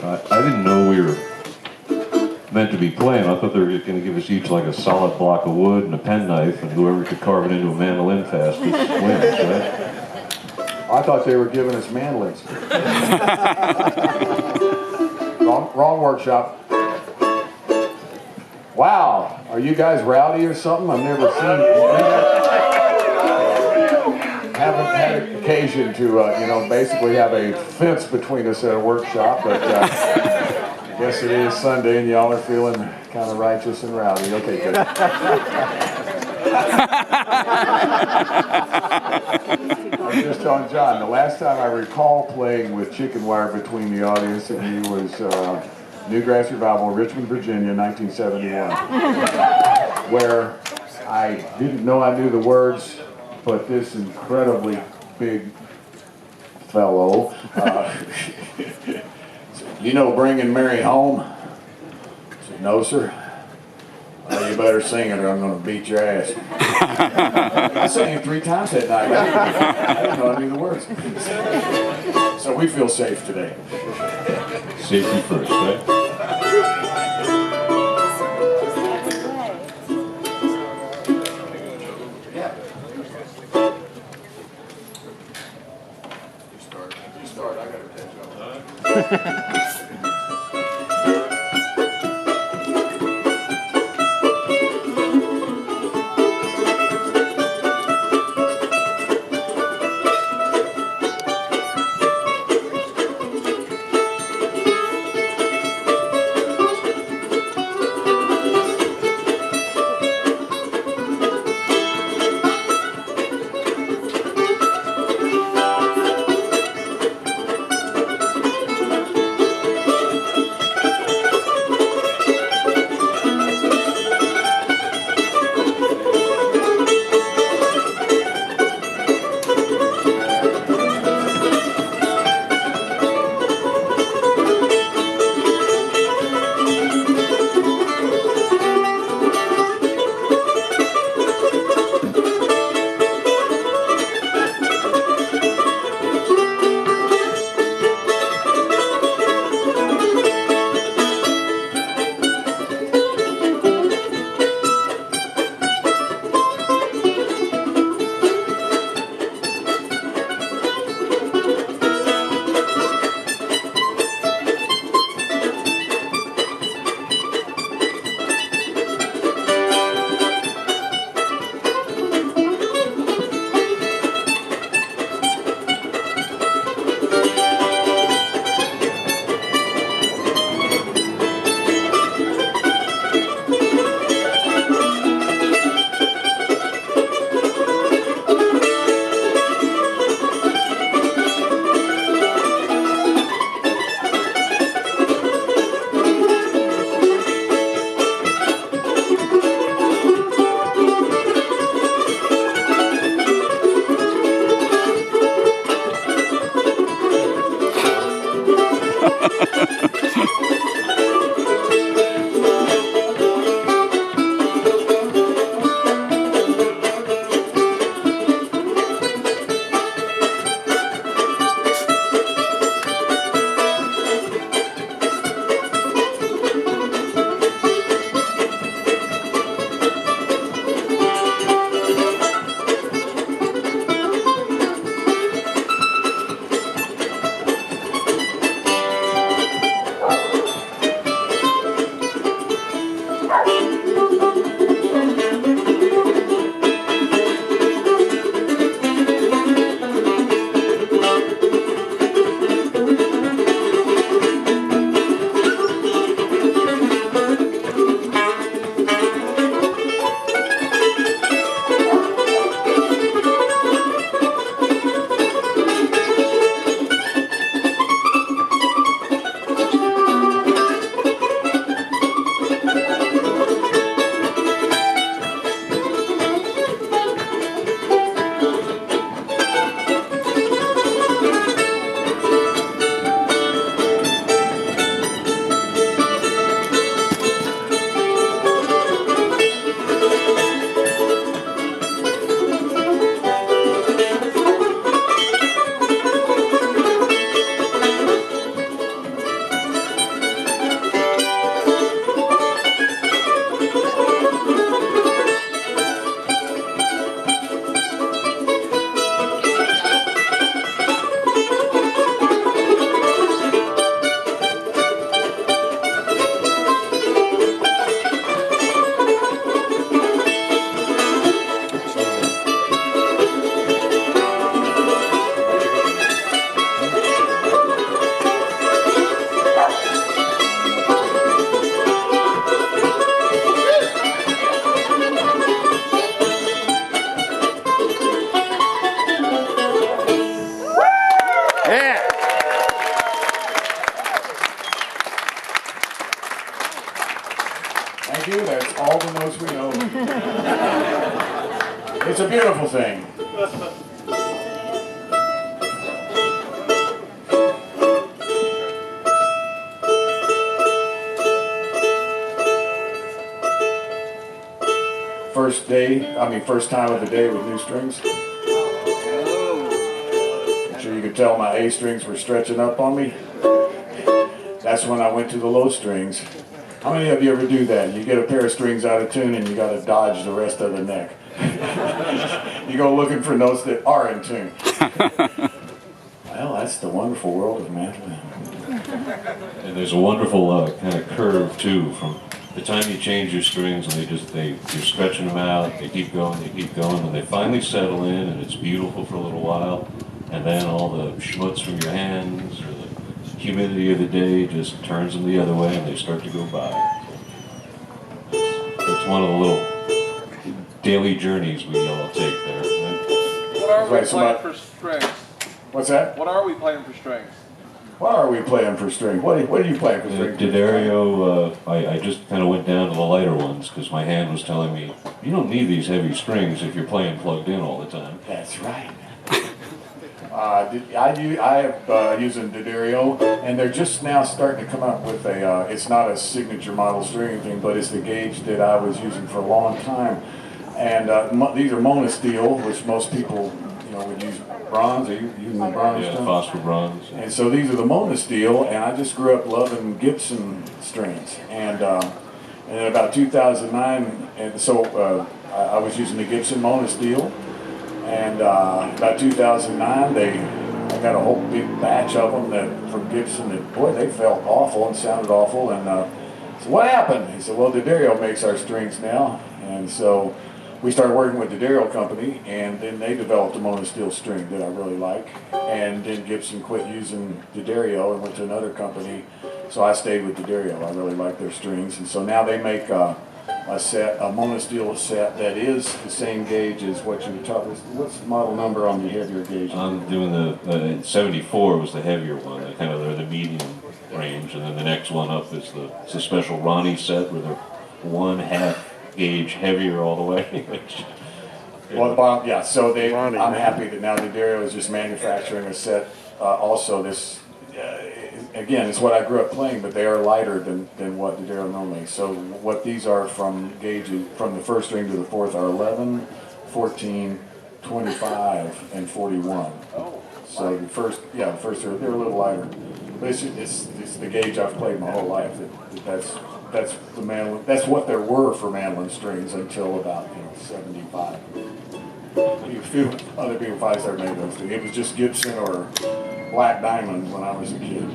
I didn't know we were meant to be playing. I thought they were going to give us each like a solid block of wood and a penknife, and whoever could carve it into a mandolin fastest wins, right? I thought they were giving us mandolins. wrong workshop. Wow, are you guys rowdy or something? I've never seen. Haven't had an occasion to, basically have a fence between us at a workshop, but I guess it is Sunday and y'all are feeling kind of righteous and rowdy. Okay, good. I was just telling John, the last time I recall playing with chicken wire between the audience and me was Newgrass Revival, Richmond, Virginia, 1971, where I didn't know I knew the words, but this incredibly big fellow, you know, bringing Mary home? I said, no, sir. Well, you better sing it or I'm going to beat your ass. I sang it 3 times that night. I didn't know I knew the words. So we feel safe today. Safety first, right? You start. I got to catch up. you. That's all the notes we know. It's a beautiful thing. First time of the day with new strings. I'm sure you could tell my A strings were stretching up on me. That's when I went to the low strings. How many of you ever do that? You get a pair of strings out of tune and you got to dodge the rest of the neck. You go looking for notes that are in tune. Well, that's the wonderful world of mandolin. And there's a wonderful kind of curve too, from the time you change your strings and you're stretching them out, they keep going, and they finally settle in, and it's beautiful for a little while, and then all the schmutz from your hands or the humidity of the day just turns them the other way, and they start to go by. It's one of the little daily journeys we all take there. What are we playing for strings? What's that? What are we playing for strings? What are we playing for strings? What are you playing for strings? D'Addario, I just kind of went down to the lighter ones because my hand was telling me, you don't need these heavy strings if you're playing plugged in all the time. That's right. I have using D'Addario, and they're just now starting to come up with a, it's not a signature model string thing, but it's the gauge that I was using for a long time. And these are monosteel, which most people, would use bronze. Are you using the bronze? Yeah, phosphor bronze. And so these are the monosteel, and I just grew up loving Gibson strings. And in about 2009, and so I was using the Gibson monosteel. And about 2009, I got a whole big batch of them from Gibson that, boy, they felt awful and sounded awful. And so what happened? He said, well, D'Addario makes our strings now. And so we started working with D'Addario Company, and then they developed a monosteel string that I really like. And then Gibson quit using D'Addario and went to another company. So I stayed with D'Addario. I really like their strings. And so now they make a monosteel set that is the same gauge as what you were talking about. What's the model number on the heavier gauge? I'm doing the 74 was the heavier one, they're the medium range, and then the next one up is the special Ronnie set where they're 1/2 gauge heavier all the way. Well, the bottom, yeah. So I'm happy that now D'Addario is just manufacturing a set. Also, this again, it's what I grew up playing, but they are lighter than what D'Addario normally makes. So what these are from gauges from the first string to the fourth are 11, 14, 25, and 41. So the first they're a little lighter. But it's the gauge I've played my whole life. That's the mandolin. That's what there were for mandolin strings until about 75. A few other people probably started making those things. It was just Gibson or Black Diamond when I was a kid,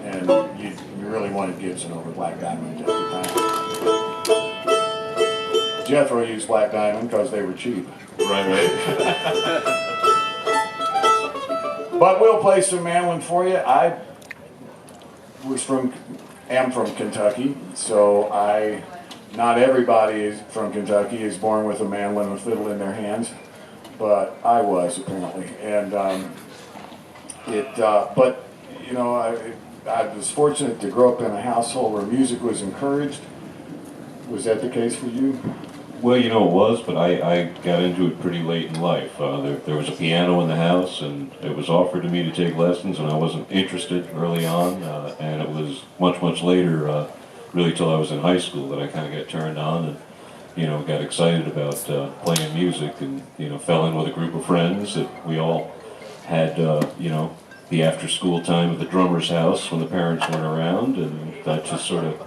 and you really wanted Gibson over Black Diamond at the time. Jethro used Black Diamond because they were cheap. Right. But we'll play some mandolin for you. I am from Kentucky, so not everybody from Kentucky is born with a mandolin and a fiddle in their hands, but I was apparently, and I was fortunate to grow up in a household where music was encouraged. Was that the case for you? Well, it was, but I got into it pretty late in life. There was a piano in the house, and it was offered to me to take lessons, and I wasn't interested early on, and it was much, much later, really till I was in high school, that I kind of got turned on and, got excited about playing music, and, fell in with a group of friends that we all had, the after-school time at the drummer's house when the parents weren't around, and that just sort of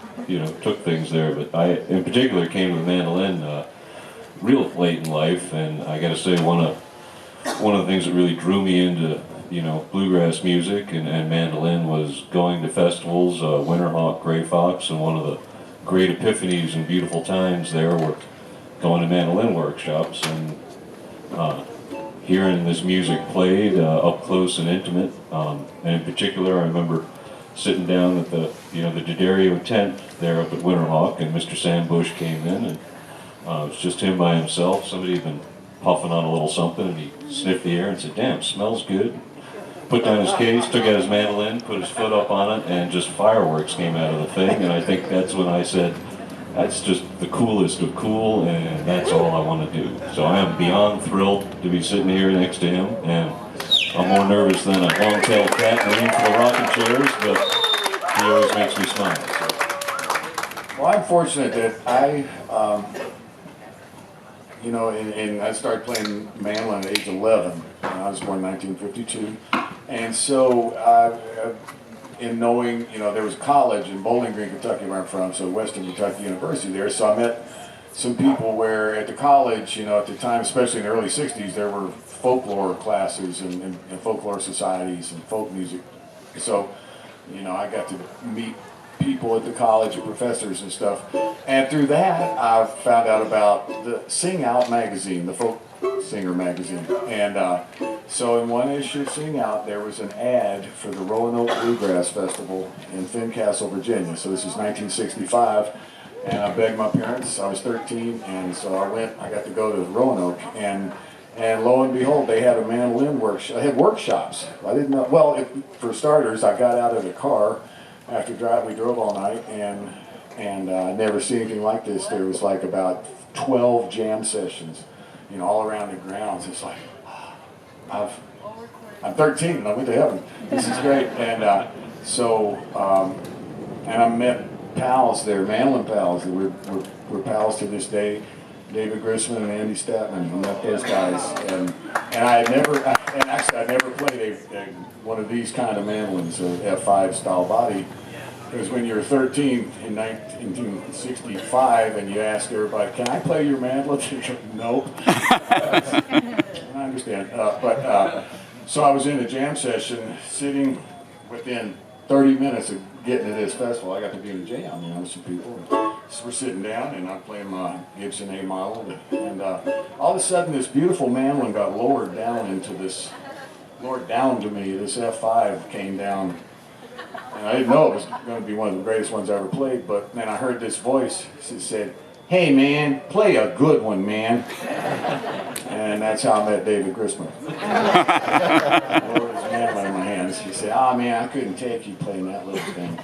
took things there. But I, in particular, came to the mandolin real late in life, and I got to say, one of the things that really drew me into bluegrass music and mandolin was going to festivals, Winterhawk, Gray Fox, and one of the great epiphanies and beautiful times there were going to mandolin workshops and hearing this music played up close and intimate. And in particular, I remember sitting down at the D'Addario tent there up at Winterhawk, and Mr. Sam Bush came in, and it was just him by himself. Somebody had been puffing on a little something, and he sniffed the air and said, "Damn, smells good." Put down his case, took out his mandolin, put his foot up on it, and just fireworks came out of the thing. And I think that's when I said, that's just the coolest of cool, and that's all I want to do. So I am beyond thrilled to be sitting here next to him, and I'm more nervous than a long-tailed cat waiting for the rocking chairs, but he always makes me smile. So. Well, I'm fortunate that you know, and I started playing mandolin at age 11. I was born in 1952. And so, in knowing, you know, there was a college in Bowling Green, Kentucky, where I'm from, so Western Kentucky University there. So I met some people where at the college, you know, at the time, especially in the early 60s, there were folklore classes and folklore societies and folk music. So, you know, I got to meet people at the college and professors and stuff. And through that, I found out about the Sing Out magazine, the folk singer magazine. And so in one issue of Sing Out, there was an ad for the Roanoke Bluegrass Festival in Fincastle, Virginia. So this is 1965. And I begged my parents, I was 13, and so I went, I got to go to Roanoke. And lo and behold, they had a mandolin workshop. They had workshops. I didn't know, well, for starters, I got out of the car after we drove all night, and I never seen anything like this. There was like about 12 jam sessions, you know, all around the grounds. It's like, I'm 13 and I went to heaven. This is great. And and I met pals there, mandolin pals, that we're pals to this day. David Grisman and Andy Statman. I met those guys, and I had never, and actually I never played one of these kind of mandolins, a F5 style body, because when you're 13 in 1965 and you ask everybody, "Can I play your mandolin?" They go, "Nope." I understand, so I was in a jam session, sitting within 30 minutes of getting to this festival. I got to be in a jam, you know, with some people. So we're sitting down, and I'm playing my Gibson A model, and all of a sudden, this beautiful mandolin got lowered down to me. This F5 came down, and I didn't know it was going to be one of the greatest ones I ever played. But then I heard this voice. It said, "Hey, man, play a good one, man." And that's how I met David Grisman. I lowered his mandolin in my hands. He said, "Ah, man, I couldn't take you playing that little thing."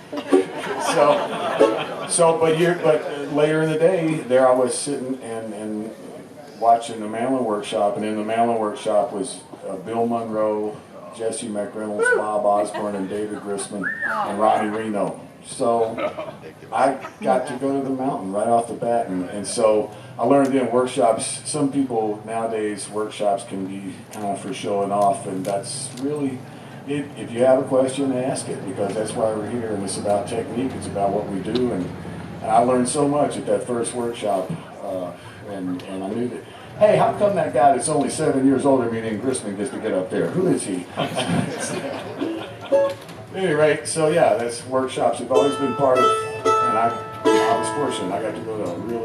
But later in the day, there I was sitting and watching the mandolin workshop, and in the mandolin workshop was Bill Monroe, Jesse McReynolds, Bob Osborne, and David Grisman, and Ronnie Reno. So I got to go to the mountain right off the bat, and so I learned in workshops, some people nowadays, workshops can be kind of for showing off, and that's really, if you have a question, ask it, because that's why we're here, and it's about technique, it's about what we do, and I learned so much at that first workshop, and I knew that, hey, how come that guy that's only 7 years older than me named Grisman gets to get up there? Who is he? At any rate, so yeah, that's workshops have always been part of, and I was fortunate. I got to go to a really